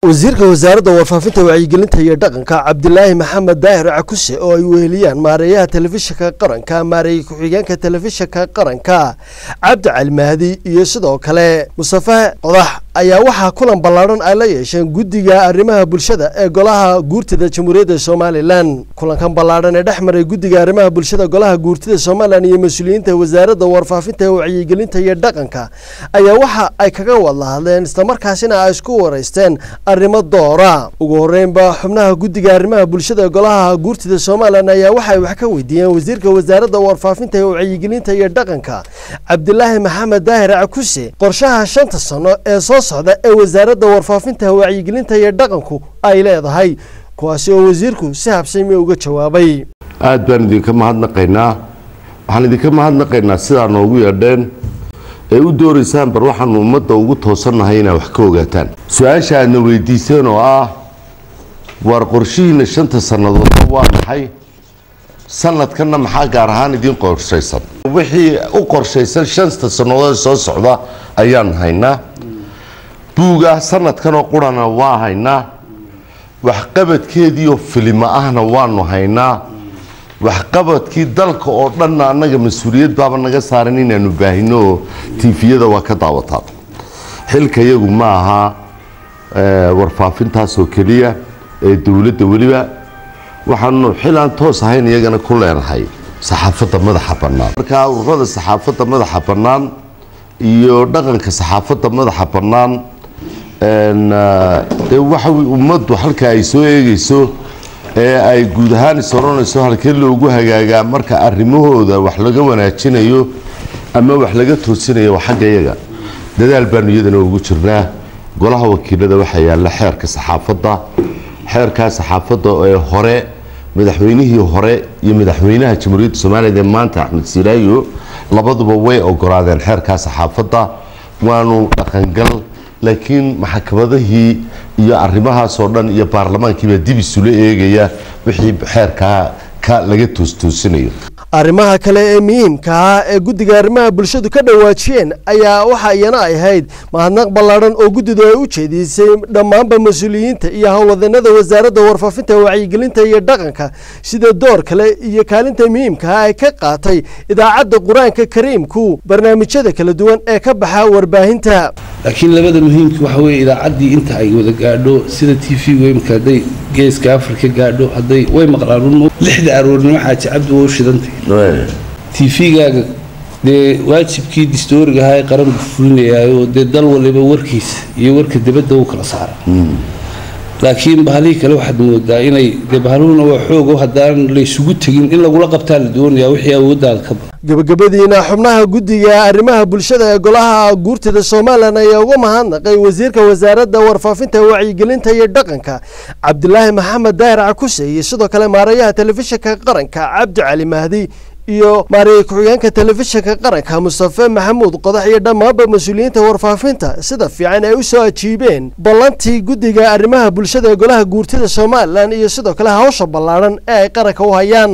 wasiirka wasaaradda warfaafinta wacyigelinta iyo dhaqanka Cabdilaahi Maxamed Daahir Cakuse oo ay weheliyaan maareeyaha telefishinka qaranka maareey ku-xigeenka telefishinka qaranka Cabdi Cali Mahdi iyo sidoo kale Mustafa Qodax ayaa waxa kulan ballaaran ay la yeesheen guddiga arrimaha bulshada ee golaha guurtida Jamhuuriyadda Soomaaliland kulankan ballaaran ee dhexmaray guddiga arrimaha bulshada golaha guurtida Soomaaliland iyo mas'uuliyiinta wasaaradda warfaafinta wacyigelinta iyo dhaqanka ayaa waxa ay kaga wada hadleen isla markaasina ay isku wareysteen arrimo doora ugu horeynba xubnaha guddiga arrimaha bulshada golaha guurtida Soomaaliland ayaa waxay wax ka weydiiyeen wasiirka wasaaradda warfaafinta wacyigelinta iyo dhaqanka Cabdilaahi Maxamed Daahir Cakuse qorshaha 5 sano ee soo socda ee wasaaradda warfaafinta wacyigelinta iyo dhaqanku ay leedahay kuwaas oo wasiirku si habsami uga jawaabay aad baan idinka mahadnaqaynaa waxaan idinka mahadnaqaynaa sida noogu yeedheen ee u dooraysaan bar waxaan ummadda ugu toosanahay inay wax ka ogaataan su'aasha aadna weydiiseen oo ah war qorshihiina 5 sanadood waa maxay sanadkana maxaa gaar ahaan idin qorshaysan wixii u qorshaysan 5 sanadood soo socda ayaan haynaa buuga sanadkan oo qurana waa haynaa wax qabadkeedii oo filima ahna waanu haynaa wax qabadkii dalka oo dhan anaga mas'uuliyad baaba naga saaran inaanu baahino TV-yada waa ka daawataa xilka iyagu ma aha warfaafintaas oo kaliya ee dawladda waliba waxaanu xilaan toos ahayn iyagana ku leenahay saxaafadda madaxa bannaan marka ururada saxaafadda madaxa bannaan iyo dhaqanka saxaafadda madaxa bannaan waxa ummaddu halka ay soo eegayso ee ay guud ahaan soronayso halkee loogu hagaagaa marka arrimahooda wax laga wanaajinayo ama wax laga toosinayo xagga iyaga dadaal baan iyadana ugu jirnaa golaha wakiilada waxa yaala xeerka saxaafadda ee hore madaxweynihii hore iyo madaxweynaha Jamhuuriyadda Soomaaliya maanta Axmed Siraayo labaduba way ogolaadeen xeerka saxaafadda waanu dhaqangal laakiin maxkamadihii iyo arrimahaas oo dhan iyo baarlamaankiiba dib isula eegaya wixii xeerka ka laga toosinayo arrimaha kale ee muhiimka ah ee guddiga arrimaha bulshadu ka dhawaajiyeen ayaa waxa iyana ay ahayd mahadnaq ballaaran oo guddidu ay u jeedisay dhammaanba mas'uuliyiinta iyo howlwadeennada wasaaradda warfaafinta wacyigelinta iyo dhaqanka sida door kale iyo kaalinta muhiimka ah ay ka qaatay idaacadda quraanka kariimku barnaamijyada kala duwan ee ka baxa warbaahinta laakiin labada muhiimka waxa weeye idaacaddii inta ay wada gaadho sida TV-ga imka haday geeska Afrika gaadho haday way maqlaan 6 aroornimo xaaji cabdi oo shidantay TV-gaaga de waajibkii distooriga ahaa qaran fulinayo de dal waliba warkiisa iyo warka dibadda uu kala saaro laakiin bahali kale waxa moodaa inay de bahaluna waa xoog oo hadaan la isugu tagin in lagu la qabtaan la doonayaa wixii awoodda ka gabagabadiina xubnaha guddiga arrimaha bulshada ee golaha guurtida Soomaaliland ayaa uga mahadnaqay wasiirka wasaaradda warfaafinta wacyigelinta iyo dhaqanka Cabdilaahi Maxamed Daahir Cakuse iyo sidoo kale maareeyaha telefishinka qaranka Cabdi Cali Mahdi iyo maareey ku-xigeenka telefishinka qaranka Mustafa Maxamuud Qodax iyo dhammaanba mas'uuliyiinta warfaafinta sida fiican ay u soo ajiibeen ballantii guddiga arrimaha bulshada ee golaha guurtida Soomaaliland iyo sidoo kale hawsha ballaaran ee ay qaranka u hayaan